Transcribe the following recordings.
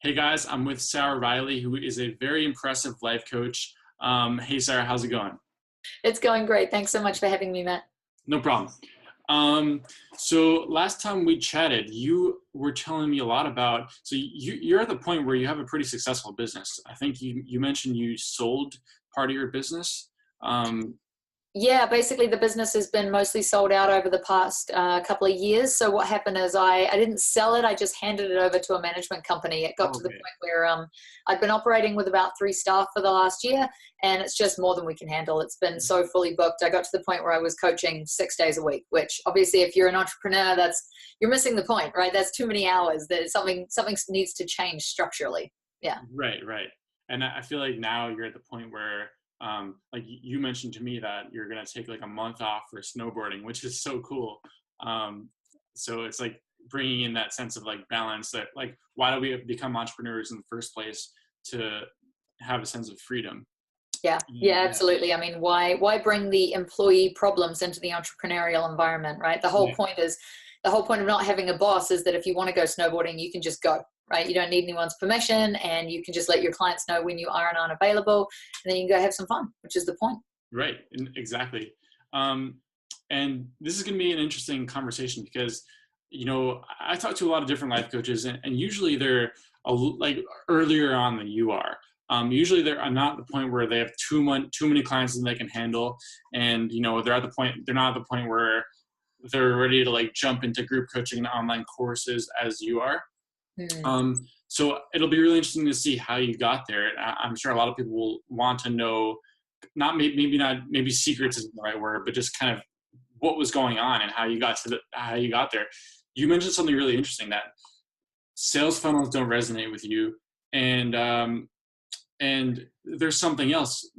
Hey guys, I'm with Sarah Reilly, who is a very impressive life coach. Hey Sarah, how's it going? It's going great. Thanks so much for having me, Matt. No problem. Um, so last time we chatted, you were telling me a lot about, you're at the point where you have a pretty successful business. I think you mentioned you sold part of your business. Um, Yeah, basically the business has been mostly sold out over the past couple of years. So what happened is I didn't sell it. I just handed it over to a management company. It got to the okay. point where I'd been operating with about 3 staff for the last year, and it's just more than we can handle. It's been so fully booked. I got to the point where I was coaching 6 days a week, which obviously if you're an entrepreneur, you're missing the point, right? That's too many hours. There's something needs to change structurally. Yeah. Right, right. And I feel like now you're at the point where, like you mentioned to me that you're gonna take like a month off for snowboarding, which is so cool. Um, so it's like bringing in that sense of like balance that like why do we become entrepreneurs in the first place to have a sense of freedom? Yeah, And yeah, yeah, absolutely. I mean, why bring the employee problems into the entrepreneurial environment, right? yeah, The whole point of not having a boss is that if you want to go snowboarding, you can just go, right? You don't need anyone's permission, and you can just let your clients know when you are and aren't available, and then you can go have some fun, which is the point. right, exactly. Um, and this is going to be an interesting conversation because I talk to a lot of different life coaches, and usually they're like earlier on than you are. Usually they're not at the point where they have too many clients that they can handle, and they're not at the point where they're ready to like jump into group coaching and online courses as you are. Hmm. So it'll be really interesting to see how you got there. I'm sure a lot of people will want to know, maybe secrets isn't the right word, but just kind of what was going on and how you got there. You mentioned something really interesting that sales funnels don't resonate with you, and and there's something else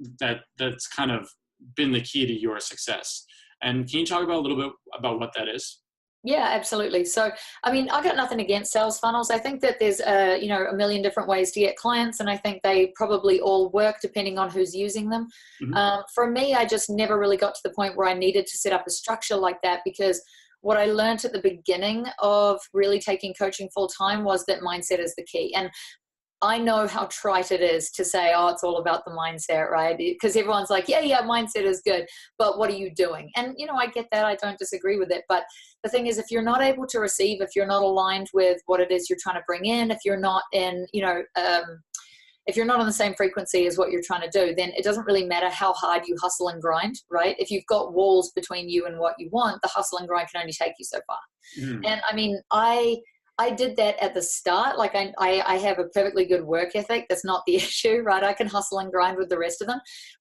that's kind of been the key to your success. And can you talk about a little bit about what that is? Yeah, absolutely. So, I mean, I got nothing against sales funnels. I think that there's a million different ways to get clients, and I think they probably all work depending on who's using them. Hmm. For me, I just never really got to the point where I needed to set up a structure like that, because what I learned at the beginning of really taking coaching full time was that mindset is the key. And I know how trite it is to say, oh, it's all about the mindset, right? Because everyone's like, yeah, mindset is good, but what are you doing? And, I get that. I don't disagree with it. But the thing is, if you're not able to receive, if you're not aligned with what it is you're trying to bring in, if you're not if you're not on the same frequency as what you're trying to do, then it doesn't really matter how hard you hustle and grind, right? If you've got walls between you and what you want, the hustle and grind can only take you so far. Hmm. And I mean, I did that at the start. Like I have a perfectly good work ethic. That's not the issue, right? I can hustle and grind with the rest of them.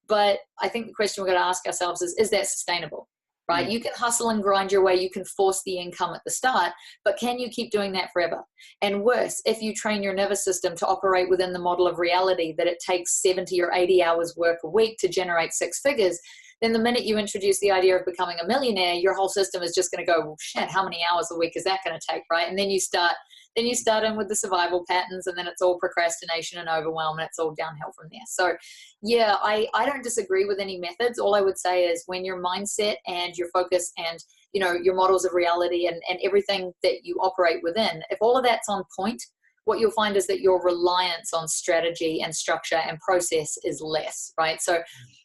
But I think the question we're going to ask ourselves is that sustainable, right? You can hustle and grind your way. You can force the income at the start, but can you keep doing that forever? And worse, if you train your nervous system to operate within the model of reality that it takes 70 or 80 hours work a week to generate 6 figures, then the minute you introduce the idea of becoming a millionaire, your whole system is just going to go, well, shit, how many hours a week is that going to take, right? And then you start in with the survival patterns, and then it's all procrastination and overwhelm, and it's all downhill from there. So yeah, I don't disagree with any methods. All I would say is when your mindset and your focus and your models of reality and everything that you operate within, if all of that's on point, what you'll find is that your reliance on strategy and structure and process is less, right? So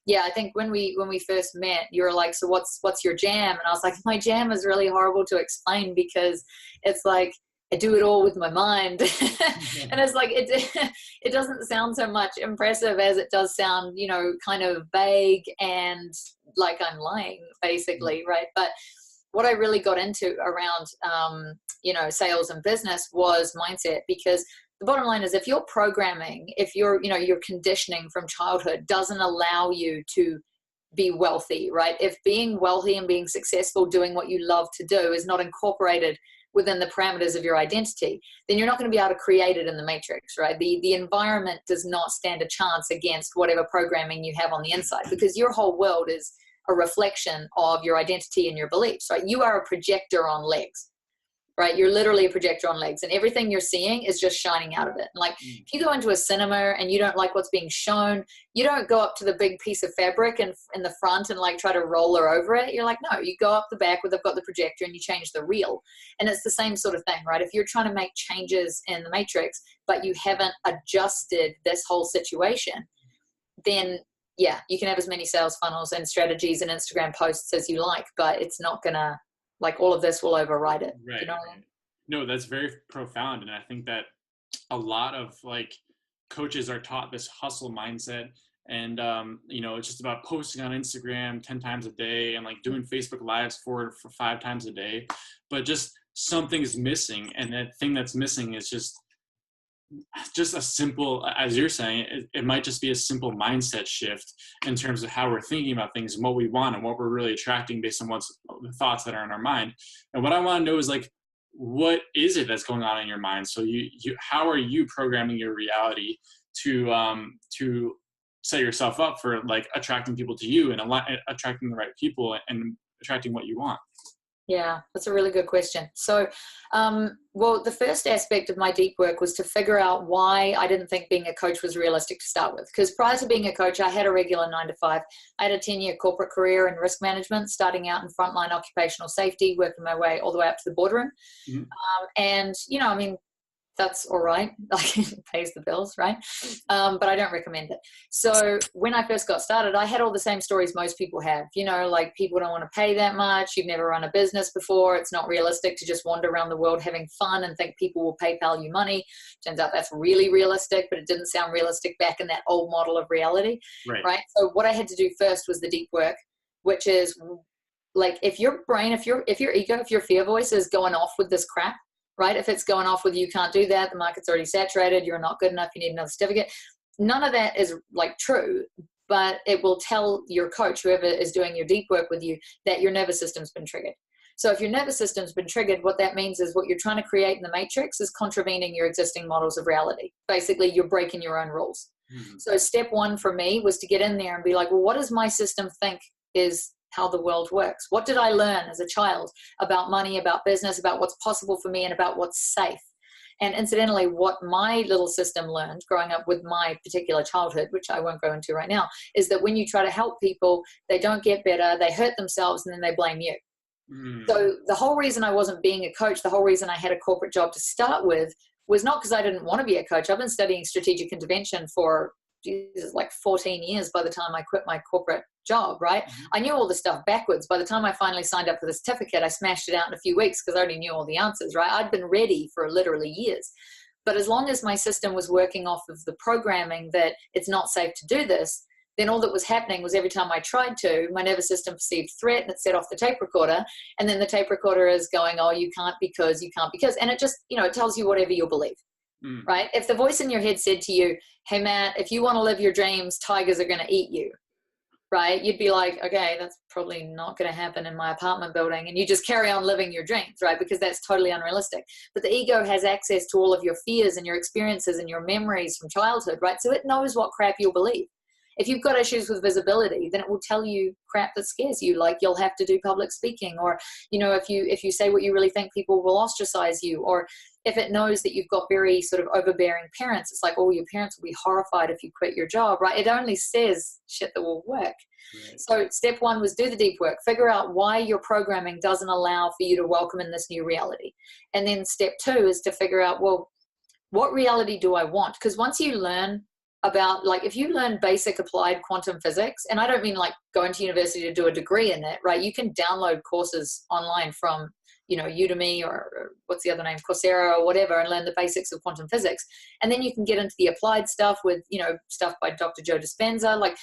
yeah, I think when we first met, you were like, so what's your jam? And I was like, my jam is really horrible to explain, because it's like I do it all with my mind. And it's like it doesn't sound so much impressive as it does sound, kind of vague and like I'm lying basically, right? But what I really got into around sales and business was mindset, because the bottom line is, if your programming, if your conditioning from childhood doesn't allow you to be wealthy, right? If being wealthy and being successful doing what you love to do is not incorporated within the parameters of your identity, then you're not going to be able to create it in the matrix, right? The environment does not stand a chance against whatever programming you have on the inside, because your whole world is a reflection of your identity and your beliefs, right? You are a projector on legs. right? You're literally a projector on legs, and everything you're seeing is just shining out of it. Like if you go into a cinema and you don't like what's being shown, you don't go up to the big piece of fabric in the front and like try to roller over it. You're like, no, you go up the back where they've got the projector and you change the reel. And it's the same sort of thing, right? If you're trying to make changes in the matrix, but you haven't adjusted this whole situation, then yeah, you can have as many sales funnels and strategies and Instagram posts as you like, but it's not gonna, like, all of this will override it. Right. You know what I mean? No, that's very profound. And I think that a lot of like coaches are taught this hustle mindset. And, it's just about posting on Instagram 10 times a day and like doing Facebook lives for 5 times a day. But just something's missing. And that thing that's missing is just a simple, as you're saying, it might just be a simple mindset shift in terms of how we're thinking about things and what we want and what we're really attracting based on the thoughts that are in our mind. And what I want to know is like, what is it that's going on in your mind? So how are you programming your reality to set yourself up for like attracting people to you and attracting the right people and attracting what you want? Yeah, that's a really good question. So, well, the first aspect of my deep work was to figure out why I didn't think being a coach was realistic to start with. Because prior to being a coach, I had a regular 9-to-5. I had a 10-year corporate career in risk management, starting out in frontline occupational safety, working my way all the way up to the boardroom. Mm-hmm. And, I mean, that's all right. Like, it pays the bills, right? But I don't recommend it. So when I first got started, I had all the same stories most people have. Like, people don't want to pay that much. You've never run a business before. It's not realistic to just wander around the world having fun and think people will PayPal you money. Turns out that's really realistic, but it didn't sound realistic back in that old model of reality, right? So what I had to do first was the deep work, which is like, if your brain, if your ego, if your fear voice is going off with this crap, right? If it's going off with you can't do that, the market's already saturated, you're not good enough, you need another certificate. None of that is like true, but it will tell your coach, whoever is doing your deep work with you, that your nervous system's been triggered. So if your nervous system's been triggered, what that means is what you're trying to create in the matrix is contravening your existing models of reality. Basically, you're breaking your own rules. Mm-hmm. So step one for me was to get in there and be like, well, what does my system think is how the world works? What did I learn as a child about money, about business, about what's possible for me, and about what's safe? And incidentally, what my little system learned growing up with my particular childhood, which I won't go into right now, is that when you try to help people, they don't get better, they hurt themselves, and then they blame you. So the whole reason I wasn't being a coach, the whole reason I had a corporate job to start with, was not because I didn't want to be a coach. I've been studying strategic intervention for like 14 years by the time I quit my corporate job, right? Mm-hmm. I knew all the stuff backwards. By the time I finally signed up for the certificate, I smashed it out in a few weeks because I already knew all the answers, right? I'd been ready for literally years. But as long as my system was working off of the programming that it's not safe to do this, then all that was happening was every time I tried to, my nervous system perceived threat and it set off the tape recorder. And then the tape recorder is going, oh, you can't because. And it just, it tells you whatever you believe. Right? If the voice in your head said to you, hey, Matt, if you want to live your dreams, tigers are going to eat you, right? You'd be like, okay, that's probably not going to happen in my apartment building. And you just carry on living your dreams, right? Because that's totally unrealistic. But the ego has access to all of your fears and your experiences and your memories from childhood, right? So it knows what crap you'll believe. If you've got issues with visibility, then it will tell you crap that scares you, like you'll have to do public speaking, or, if you say what you really think, people will ostracize you, or if it knows that you've got very sort of overbearing parents, it's like, oh, your parents will be horrified if you quit your job, right? It only says shit that will work. Right. So step one was do the deep work, figure out why your programming doesn't allow for you to welcome in this new reality. And then step two is to figure out, well, what reality do I want? Because once you learn about, like, if you learn basic applied quantum physics, and I don't mean like going to university to do a degree in it, right? You can download courses online from, Udemy or what's the other name, Coursera or whatever, and learn the basics of quantum physics. And then you can get into the applied stuff with, stuff by Dr. Joe Dispenza. Like,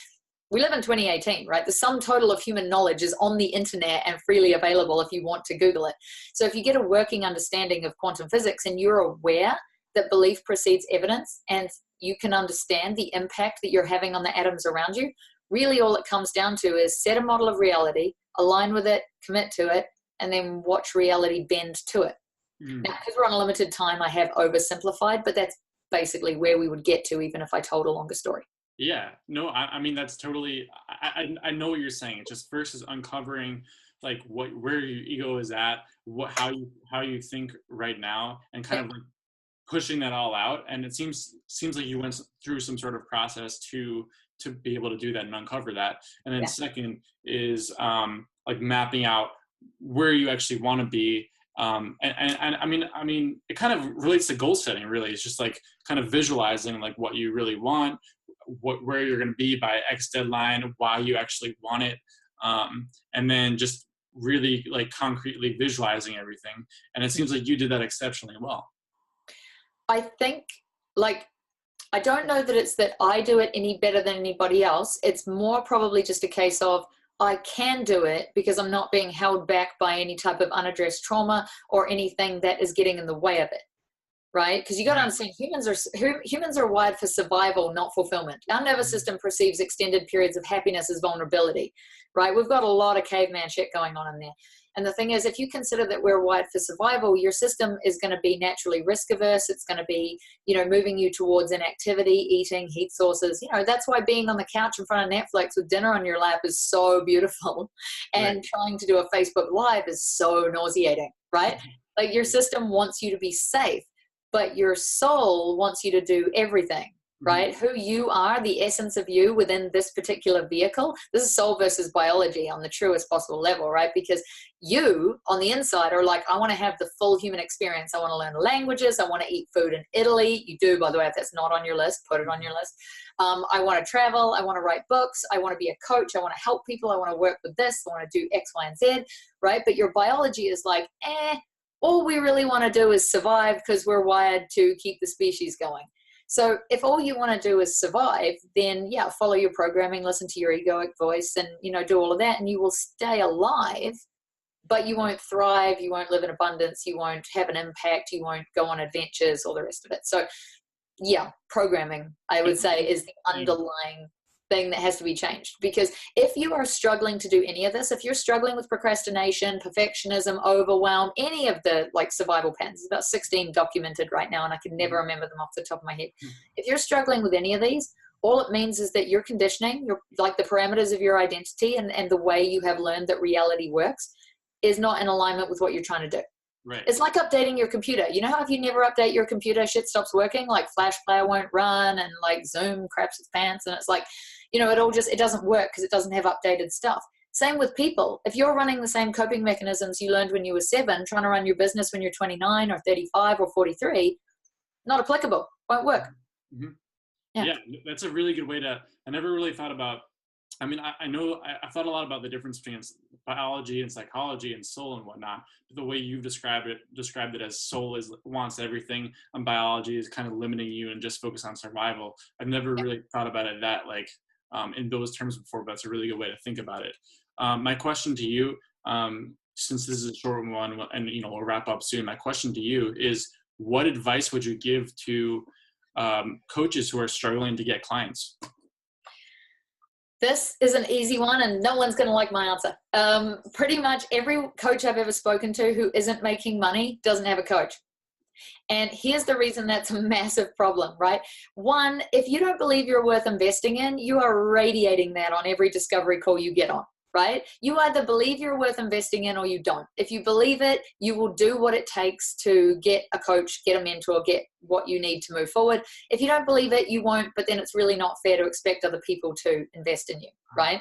we live in 2018, right? The sum total of human knowledge is on the internet and freely available if you want to Google it. So if you get a working understanding of quantum physics and you're aware that belief precedes evidence, and you can understand the impact that you're having on the atoms around you, really all it comes down to is set a model of reality, align with it, commit to it, and then watch reality bend to it. Now, because we're on a limited time, I have oversimplified, but that's basically where we would get to even if I told a longer story. Yeah, no, I mean, that's totally, I know what you're saying. It's just first is uncovering like where your ego is at, how you think right now, and kind Yeah. of like pushing that all out. And it seems like you went through some sort of process to be able to do that and uncover that. And then Yeah. second is like mapping out where you actually want to be. And I mean, it kind of relates to goal setting. Really, it's just like kind of visualizing like what you really want, where you're going to be by X deadline, why you actually want it, and then just really like concretely visualizing everything. And it seems like you did that exceptionally well. I think, like, I don't know that it's that I do it any better than anybody else. It's more probably just a case of I can do it because I'm not being held back by any type of unaddressed trauma or anything that is getting in the way of it. Right? Because you got to Right. understand, humans are wired for survival, not fulfillment. Our nervous system perceives extended periods of happiness as vulnerability, right? We've got a lot of caveman shit going on in there. And the thing is, if you consider that we're wired for survival, your system is going to be naturally risk averse. It's going to be, moving you towards inactivity, eating, heat sources. That's why being on the couch in front of Netflix with dinner on your lap is so beautiful. Right. And trying to do a Facebook Live is so nauseating, right? Like, your system wants you to be safe, but your soul wants you to do everything, right? Who you are, the essence of you within this particular vehicle. This is soul versus biology on the truest possible level, right? Because you on the inside are like, I want to have the full human experience. I want to learn languages. I want to eat food in Italy. You do, by the way. If that's not on your list, put it on your list. I want to travel. I want to write books. I want to be a coach. I want to help people. I want to work with this. I want to do X, Y, and Z, right? But your biology is like, all we really want to do is survive because we're wired to keep the species going. So if all you want to do is survive, then yeah, follow your programming, listen to your egoic voice, and do all of that, and you will stay alive, but you won't thrive, you won't live in abundance, you won't have an impact, you won't go on adventures, all the rest of it. So yeah, programming, I would say, is the underlying thing that has to be changed. Because if you are struggling to do any of this, if you're struggling with procrastination, perfectionism, overwhelm, any of the like survival patterns, about 16 documented right now, and I can never remember them off the top of my head. If you're struggling with any of these, all it means is that your conditioning, your like the parameters of your identity and the way you have learned that reality works is not in alignment with what you're trying to do. Right. It's like updating your computer. You know how if you never update your computer, shit stops working, like Flash Player won't run and like Zoom craps its pants, and it's like, it doesn't work because it doesn't have updated stuff. Same with people. If you're running the same coping mechanisms you learned when you were 7, trying to run your business when you're 29 or 35 or 43, not applicable, won't work. Mm-hmm. Yeah. Yeah, that's a really good way to, I never really thought about, I mean, I know I've thought a lot about the difference between biology and psychology and soul and whatnot, but the way you've described it as soul wants everything and biology is kind of limiting you and just focus on survival. I've never really thought about it that like in those terms before, but that's a really good way to think about it. My question to you, since this is a short one and we'll wrap up soon, my question to you is, what advice would you give to coaches who are struggling to get clients? This is an easy one and no one's going to like my answer. Pretty much every coach I've ever spoken to who isn't making money doesn't have a coach. And here's the reason that's a massive problem, right? One, if you don't believe you're worth investing in, you are radiating that on every discovery call you get on, right? You either believe you're worth investing in or you don't. If you believe it, you will do what it takes to get a coach, get a mentor, get what you need to move forward. If you don't believe it, you won't, but then it's really not fair to expect other people to invest in you, right?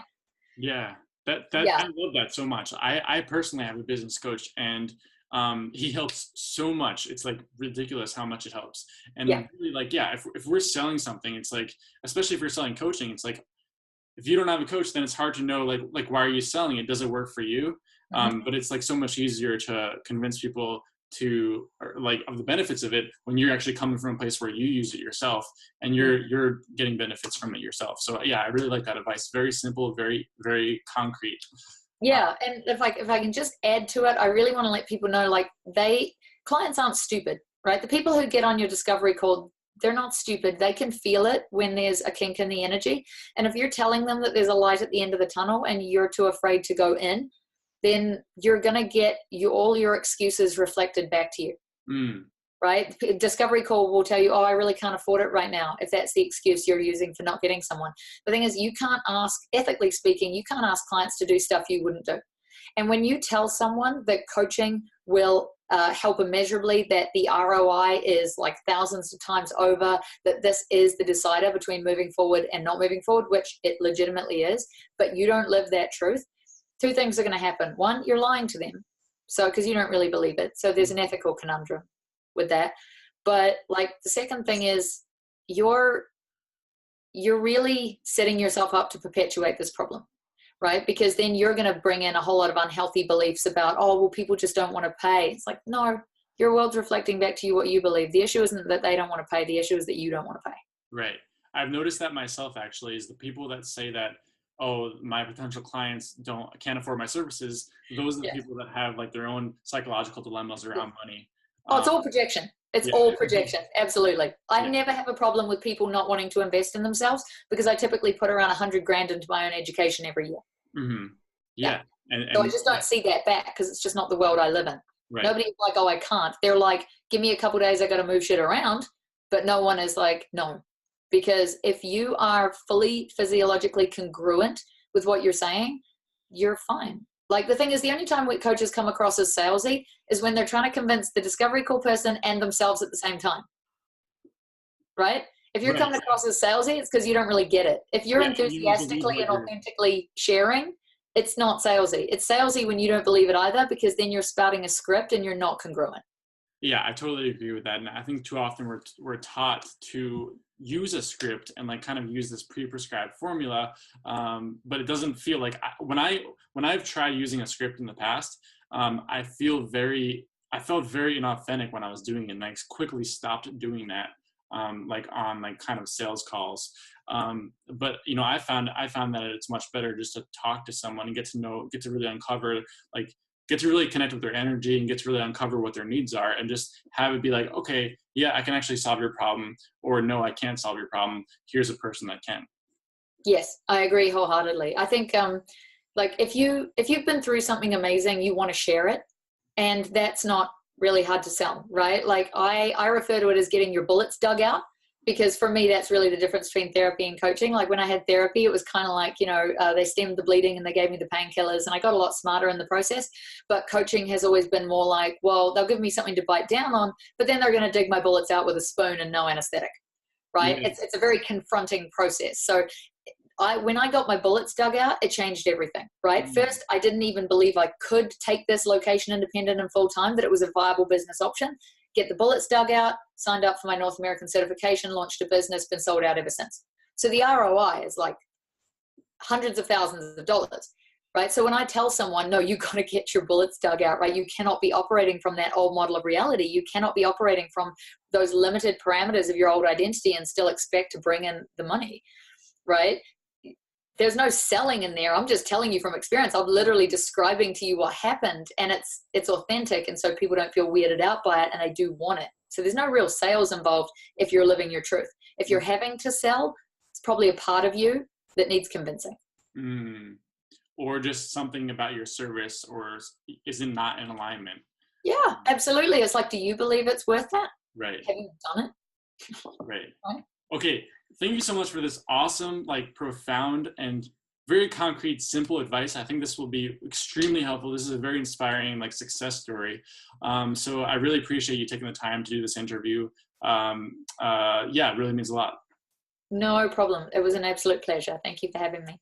Yeah, I love that so much. I personally have a business coach, and he helps so much. It's like ridiculous how much it helps. And really, like, if we're selling something, it's like, especially if you're selling coaching, it's like, if you don't have a coach, then it's hard to know, like why are you selling it? Does it work for you? But it's like so much easier to convince people to, like, of the benefits of it when you're actually coming from a place where you use it yourself and you're getting benefits from it yourself. So yeah, I really like that advice. Very simple, very, very concrete. Yeah, and if I can just add to it, I really want to let people know, like, clients aren't stupid, right? The people who get on your discovery call, they're not stupid. They can feel it when there's a kink in the energy. And if you're telling them that there's a light at the end of the tunnel and you're too afraid to go in, then you're going to get all your excuses reflected back to you. Right? Discovery call will tell you, oh, I really can't afford it right now, if that's the excuse you're using for not getting someone. The thing is, you can't ask, ethically speaking, you can't ask clients to do stuff you wouldn't do. And when you tell someone that coaching will help immeasurably, that the ROI is like thousands of times over, that this is the decider between moving forward and not moving forward, which it legitimately is, but you don't live that truth, two things are going to happen. One, you're lying to them. So, because you don't really believe it. So there's an ethical conundrum with that. But like the second thing is you're really setting yourself up to perpetuate this problem, right? Because then you're going to bring in a whole lot of unhealthy beliefs about, oh, well, people just don't want to pay. It's like, no, your world's reflecting back to you what you believe. The issue isn't that they don't want to pay. The issue is that you don't want to pay. Right. I've noticed that myself, actually, is the people that say that, oh, my potential clients can't afford my services. Those are the people that have like their own psychological dilemmas around money. Oh, it's all projection. It's all projection. Absolutely. I never have a problem with people not wanting to invest in themselves because I typically put around 100 grand into my own education every year. Mm-hmm. Yeah. And so I just don't see that back because it's just not the world I live in. Right. Nobody's like, oh, I can't. They're like, give me a couple days. I got to move shit around. But no one is like, no. Because if you are fully physiologically congruent with what you're saying, you're fine. Like the thing is, the only time coaches come across as salesy is when they're trying to convince the discovery call person and themselves at the same time. Right? If you're coming across as salesy, it's because you don't really get it. If you're enthusiastically and authentically sharing, it's not salesy. It's salesy when you don't believe it either, because then you're spouting a script and you're not congruent. Yeah, I totally agree with that. And I think too often we're taught to use a script and like kind of use this pre-prescribed formula, but it doesn't feel like when I've tried using a script in the past, I felt very inauthentic when I was doing it, and I quickly stopped doing that, like on like kind of sales calls. But you know, I found that it's much better just to talk to someone and get to really uncover, like get to really connect with their energy and get to really uncover what their needs are, and just have it be like, okay, yeah, I can actually solve your problem, or no, I can't solve your problem. Here's a person that can. Yes, I agree wholeheartedly. I think like if you've been through something amazing, you want to share it, and that's not really hard to sell, right? Like I refer to it as getting your bullets dug out, because for me, that's really the difference between therapy and coaching. Like when I had therapy, it was kind of like, they stemmed the bleeding and they gave me the painkillers, and I got a lot smarter in the process. But coaching has always been more like, well, they'll give me something to bite down on, but then they're going to dig my bullets out with a spoon and no anesthetic, right? Yes. It's a very confronting process. So when I got my bullets dug out, it changed everything, right? Mm-hmm. First, I didn't even believe I could take this location independent and full time, that it was a viable business option. Get the bullets dug out, signed up for my North American certification, launched a business, been sold out ever since. So the ROI is like hundreds of thousands of dollars, right? So when I tell someone, no, you got to get your bullets dug out, right? You cannot be operating from that old model of reality. You cannot be operating from those limited parameters of your old identity and still expect to bring in the money, right? There's no selling in there. I'm just telling you from experience. I'm literally describing to you what happened, and it's authentic. And so people don't feel weirded out by it, and they do want it. So there's no real sales involved if you're living your truth. If you're having to sell, it's probably a part of you that needs convincing. Or just something about your service or isn't not in alignment. Yeah, absolutely. It's like, do you believe it's worth that? Right. Have you done it? Right. Okay. Thank you so much for this awesome, like profound and very concrete, simple advice. I think this will be extremely helpful. This is a very inspiring like success story. So I really appreciate you taking the time to do this interview. Yeah, it really means a lot. No problem. It was an absolute pleasure. Thank you for having me.